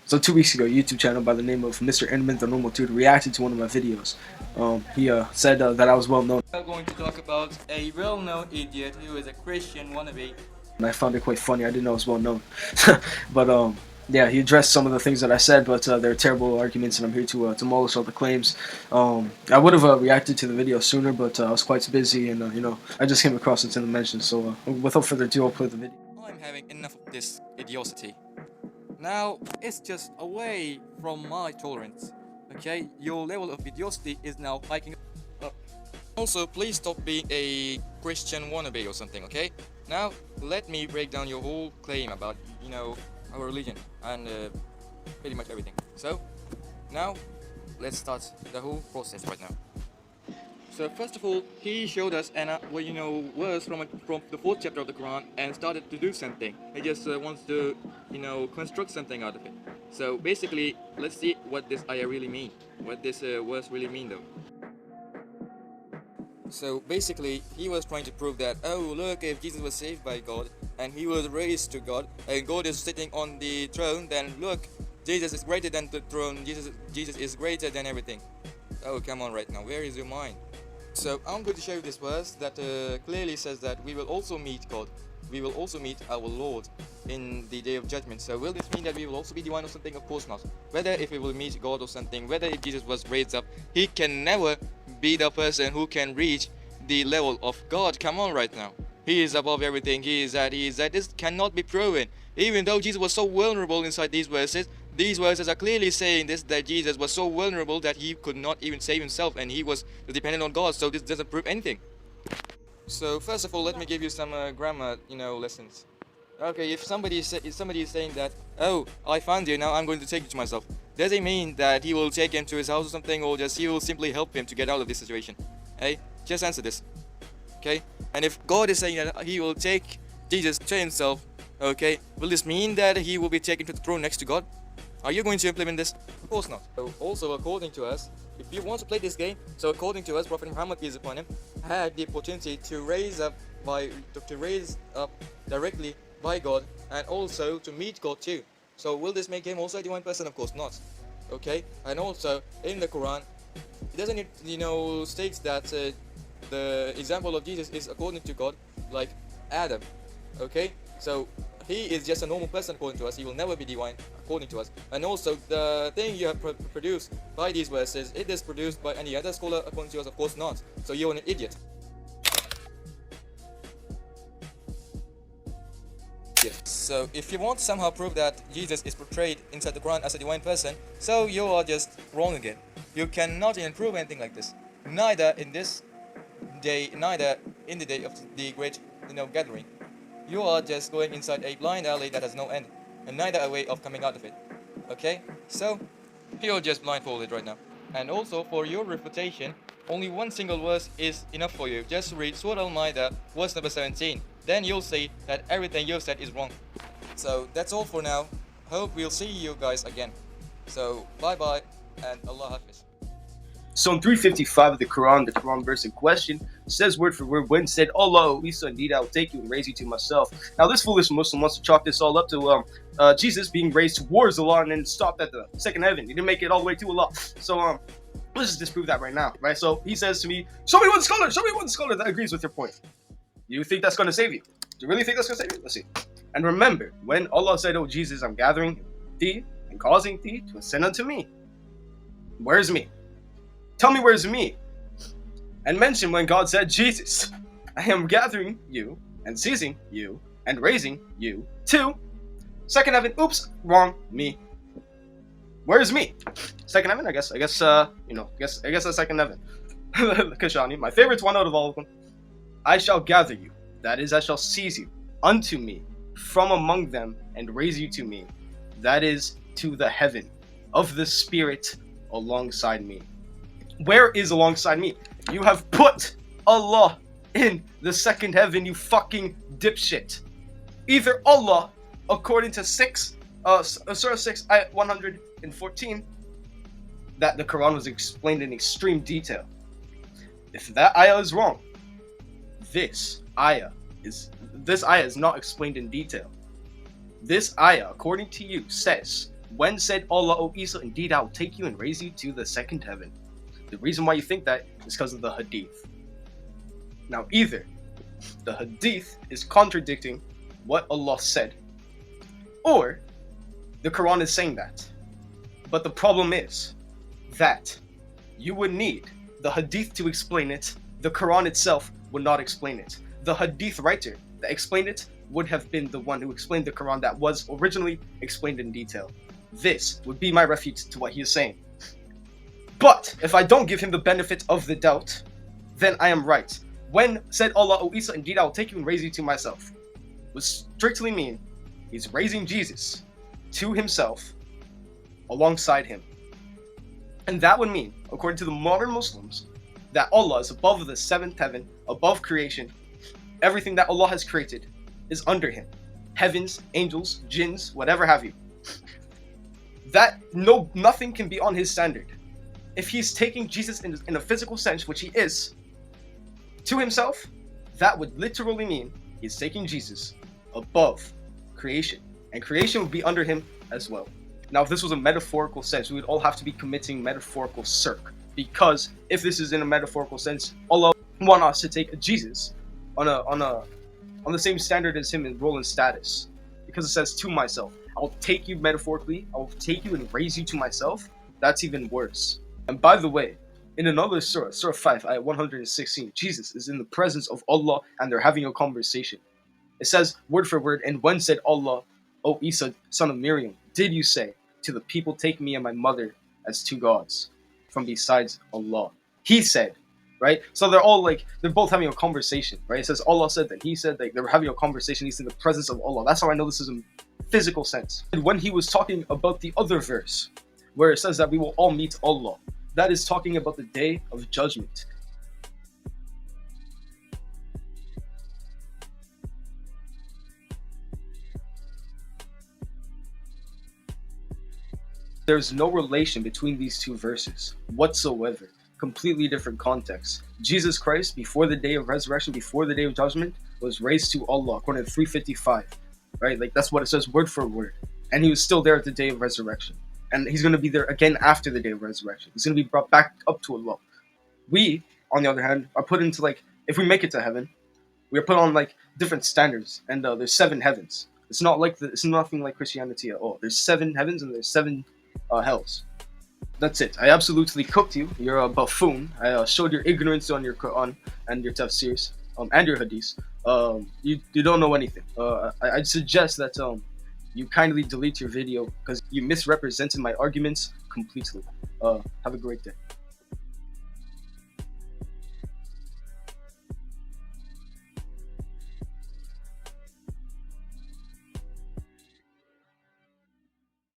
So 2 weeks ago, a YouTube channel by the name of Mr. Edmund the Normal Dude reacted to one of my videos. He said that I was well known. We are going to talk about a well-known idiot who is a Christian wannabe. And I found it quite funny. I didn't know it was well known. But yeah, he addressed some of the things that I said, but they're terrible arguments, and I'm here to demolish all the claims. I would have reacted to the video sooner, but I was quite busy, and I just came across it in the mention. So without further ado, I'll play the video. I'm having enough of this idiocy. Now, it's just away from my tolerance. Okay, your level of idiocy is now hiking up. Also, please stop being a Christian wannabe or something, okay? Now, let me break down your whole claim about, our religion and pretty much everything. So, now, let's start the whole process right now. So first of all, he showed us an verse from the 4th chapter of the Quran and started to do something. He just wants to construct something out of it. So basically, let's see what this ayah really mean. What this verse really mean though. So basically, he was trying to prove that, oh look, if Jesus was saved by God and he was raised to God and God is sitting on the throne, then look, Jesus is greater than the throne. Jesus is greater than everything. Oh come on right now, where is your mind? So I'm going to show you this verse that clearly says that we will also meet God. We will also meet our Lord in the day of judgment. So will this mean that we will also be divine or something? Of course not. Whether if we will meet God or something, whether if Jesus was raised up, he can never be the person who can reach the level of God. Come on right now. He is above everything. He is that. This cannot be proven. Even though Jesus was so vulnerable inside these verses are clearly saying this, that Jesus was so vulnerable that he could not even save himself and he was dependent on God. So this doesn't prove anything. So first of all, let me give you some grammar, lessons. Okay, if somebody is saying that, oh, I found you, now I'm going to take you to myself, does it mean that he will take him to his house or something, or just he will simply help him to get out of this situation? Hey, just answer this. Okay, and if God is saying that he will take Jesus to himself, okay, will this mean that he will be taken to the throne next to God? Are you going to implement this? Of course not. So also according to us, if you want to play this game, so according to us, Prophet Muhammad, peace upon him, had the opportunity to raise up directly by God and also to meet God too. So will this make him also a divine person? Of course not. Okay, and also in the Quran, it doesn't states that the example of Jesus is according to God, like Adam. Okay, so he is just a normal person according to us. He will never be divine according to us. And also the thing you have produced by these verses, it is produced by any other scholar according to us? Of course not. So you're an idiot. So if you want to somehow prove that Jesus is portrayed inside the Quran as a divine person, so you are just wrong again. You cannot even prove anything like this. Neither in this day, neither in the day of the great gathering. You are just going inside a blind alley that has no end, and neither a way of coming out of it. Okay? So, you're just blindfolded right now. And also, for your refutation, only one single verse is enough for you. Just read Surah Al-Ma'idah, verse number 17. Then you'll see that everything you've said is wrong. So, that's all for now. Hope we'll see you guys again. So, bye-bye, and Allah Hafiz. So in 355 of the Quran verse in question says word for word, when said, Allah, Isa, indeed I will take you and raise you to myself. Now this foolish Muslim wants to chalk this all up to Jesus being raised towards Allah and then stopped at the second heaven. He didn't make it all the way to Allah. So let's just disprove that right now, right? So he says to me, show me one scholar that agrees with your point. You think that's going to save you? Do you really think that's going to save you? Let's see. And remember, when Allah said, oh Jesus, I'm gathering thee and causing thee to ascend unto me. Where's me? Tell me where's me? And mention when God said, Jesus, I am gathering you and seizing you and raising you to second heaven. Oops, wrong, me. Where's me? Second heaven, I guess that's second heaven. Kashani, my favorite one out of all of them. I shall gather you, that is, I shall seize you unto me from among them and raise you to me, that is, to the heaven of the Spirit alongside me. Where is alongside me? You have put Allah in the second heaven, you fucking dipshit. Either Allah, according to Surah 6, ayat 114, that the Quran was explained in extreme detail. If that ayah is wrong, this ayah is not explained in detail. This ayah, according to you, says When said Allah, O Isa, indeed I will take you and raise you to the second heaven. The reason why you think that is because of the hadith. Now, either the hadith is contradicting what Allah said, or the Quran is saying that. But the problem is that you would need the hadith to explain it. The Quran itself would not explain it. The hadith writer that explained it would have been the one who explained the Quran that was originally explained in detail. This would be my refute to what he is saying. But if I don't give him the benefit of the doubt, then I am right. When said Allah, O Isa, indeed I will take you and raise you to myself, would strictly mean he's raising Jesus to himself alongside him. And that would mean, according to the modern Muslims, that Allah is above the seventh heaven, above creation. Everything that Allah has created is under him. Heavens, angels, jinns, whatever have you. That nothing can be on his standard. If he's taking Jesus in a physical sense, which he is, to himself, that would literally mean he's taking Jesus above creation. And creation would be under him as well. Now, if this was a metaphorical sense, we would all have to be committing metaphorical shirk. Because if this is in a metaphorical sense, Allah want us to take Jesus on the same standard as him in role and status. Because it says to myself. I'll take you metaphorically, I'll take you and raise you to myself. That's even worse. And by the way, in another surah, Surah 5, ayat 116, Jesus is in the presence of Allah and they're having a conversation. It says, word for word, and when said Allah, O Isa, son of Maryam, did you say to the people, take me and my mother as two gods from besides Allah? He said, right? So they're both having a conversation, right? It says Allah said that he said that they were having a conversation. He's in the presence of Allah. That's how I know this is a physical sense. And when he was talking about the other verse, where it says that we will all meet Allah, that is talking about the day of judgment. There's no relation between these two verses whatsoever. Completely different context. Jesus Christ, before the day of resurrection, before the day of judgment, was raised to Allah according to 355. Right? Like that's what it says word for word. And he was still there at the day of resurrection. And he's going to be there again after the day of resurrection. He's going to be brought back up to Allah. We, on the other hand, are put into if we make it to heaven, we are put on different standards. And there's 7 heavens. It's nothing like Christianity at all. There's 7 heavens and there's 7 hells. That's it. I absolutely cooked you. You're a buffoon. I showed your ignorance on your Quran and your tafsirs and your hadiths. You don't know anything. I'd suggest that you kindly delete your video because you misrepresented my arguments completely. Have a great day.